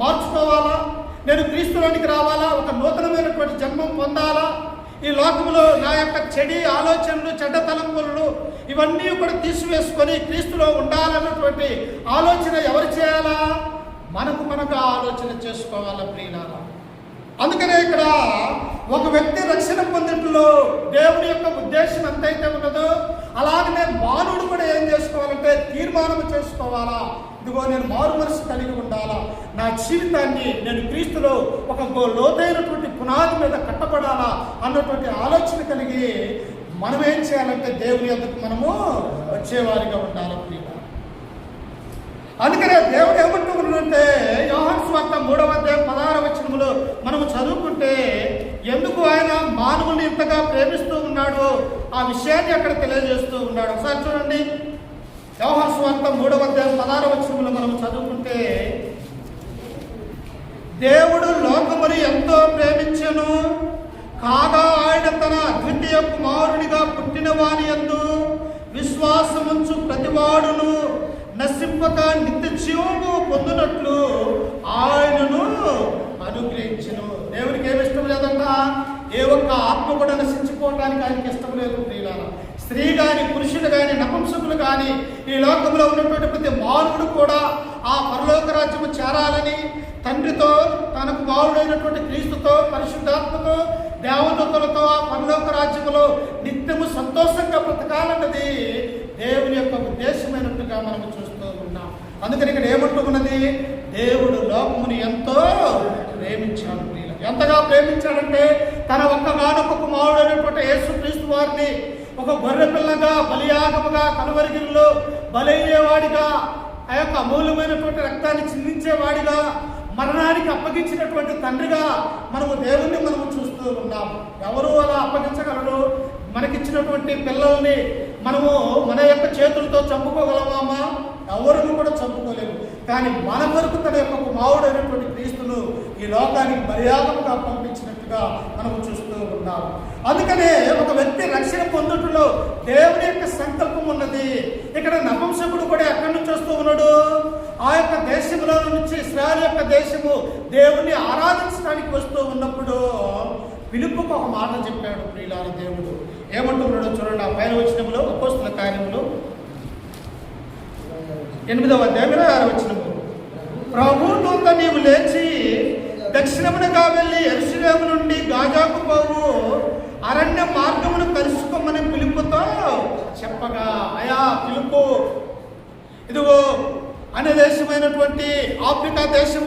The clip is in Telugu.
మార్చుకోవాలా, నేను క్రీస్తులోనికి రావాలా, ఒక నూతనమైనటువంటి జన్మం పొందాలా, ఈ లోకంలో నా యొక్క చెడు ఆలోచనలు, చెడ్డ తలంపులు ఇవన్నీ కూడా తీసివేసుకొని క్రీస్తులో ఉండాలన్నటువంటి ఆలోచన ఎవరు చేయాలా? మనకు ఆలోచన చేసుకోవాలా ప్రియులారా. అందుకనే ఇక్కడ ఒక వ్యక్తి రక్షణ పొందిట్లో దేవుని యొక్క ఉద్దేశం ఎంతైతే ఉన్నదో అలాగనే మానవుడు కూడా ఏం చేసుకోవాలంటే తీర్మానం చేసుకోవాలా, ఇదిగో నేను మారు మనసు కలిగి ఉండాలా, నా జీవితాన్ని నేను క్రీస్తులో ఒక లోతైనటువంటి పునాది మీద కట్టబడాలా అన్నటువంటి ఆలోచన కలిగి మనం ఏం చేయాలంటే దేవుని యొద్దకు మనము వచ్చేవారిగా ఉండాలి ప్రియులారా. అందుకనే దేవుడు ఏమంటున్నాడంటే యోహాను సువార్త 3వ అధ్యాయం 16వ వచనములో మనము చదువుకుంటే ఎందుకు ఆయన మానవుని ఇంతగా ప్రేమిస్తూ ఉన్నాడో ఆ విషయాన్ని అక్కడ తెలియజేస్తూ ఉన్నాడు. ఒకసారి చూడండి, యోహాను సువార్త 3వ అధ్యాయం 16వ వచనములో మనం చదువుకుంటే, దేవుడు లోకముని ఎంతో ప్రేమించెను, కాగా ఆయన తన అద్వితీయ కుమారునిగా పుట్టిన వాని యందు విశ్వాసముంచు ప్రతివాడును నశింపక నిత్య జీవము పొందినట్లు ఆయనను అనుగ్రహించెను. దేవునికి ఏమి ఇష్టం లేదంట? ఏ ఒక్క ఆత్మ కూడా నశించిపోవడానికి ఆయనకి ఇష్టం లేదు ప్రియులారా. స్త్రీ కానీ, పురుషులు కానీ, నపుంసకులు కానీ, ఈ లోకంలో ఉన్నటువంటి ప్రతి మానవుడు కూడా ఆ పరలోక రాజ్యము చేరాలని తండ్రితో, తనకు మానవుడైనటువంటి క్రీస్తుతో, పరిశుద్ధాత్మతో, దేవదూతలతో ఆ పరలోక రాజ్యములో నిత్యము సంతోషంగా బ్రతకాలన్నది దేవుని యొక్క ఉద్దేశమైనట్టుగా మనము చూస్తూ ఉన్నాం. అందుకని ఇక్కడ ఏమంటూ ఉన్నది? దేవుడు లోకముని ఎంతో ప్రేమించాడు. ఎంతగా ప్రేమించాడంటే తన ఒక్కగానొక్క కుమారుడైనటువంటి యేసుక్రీస్తు వారిని ఒక గొర్రె పిల్లగా బలియాగముగా కలువరిగిరిలో బలయ్యేవాడిగా, ఆ యొక్క అమూల్యమైనటువంటి రక్తాన్ని చిందించేవాడిగా, మరణానికి అప్పగించినటువంటి తండ్రిగా మనము దేవుణ్ణి మనము చూస్తూ ఉన్నాం. ఎవరు అలా అప్పగించగలరు? మనకిచ్చినటువంటి పిల్లల్ని మనము మన యొక్క చేతులతో చంపుకోగలమా? ఎవరిని కూడా చంపుకోలేము. కానీ మన కొరకు తన యొక్క కుమారుడైనటువంటి క్రీస్తును ఈ లోకానికి మర్యాదగా పంపించినట్టుగా మనము చూస్తూ ఉన్నాం. అందుకనే ఒక వ్యక్తి రక్షణ పొందుటలో దేవుని యొక్క సంకల్పం ఉన్నది. ఇక్కడ నపుంసకుడు కూడా ఎక్కడి నుంచి వస్తూ ఉన్నాడు? ఆ యొక్క దేశంలో నుంచి, ఇశ్రాయేలు యొక్క దేశము దేవుణ్ణి ఆరాధించడానికి వస్తూ ఉన్నప్పుడు పిలుపుకు ఒక మాట చెప్పాడు ప్రియులారా. దేవుడు ఏమంటున్నాడో చూడండి. ఆ పైన వచనములో అపోస్తల కార్యములు 8వ అధ్యాయం 26వ వచనము, ప్రభు దూత నీవు లేచి దక్షిణమునగా వెళ్ళి యెరూషలేము నుండి గాజాకు పోవు అరణ్య మార్గమును కలుసుకోమని పిలుపుతో చెప్పగా, అయా పిలుపు, ఇదిగో అన్య దేశమైనటువంటి ఆఫ్రికా దేశం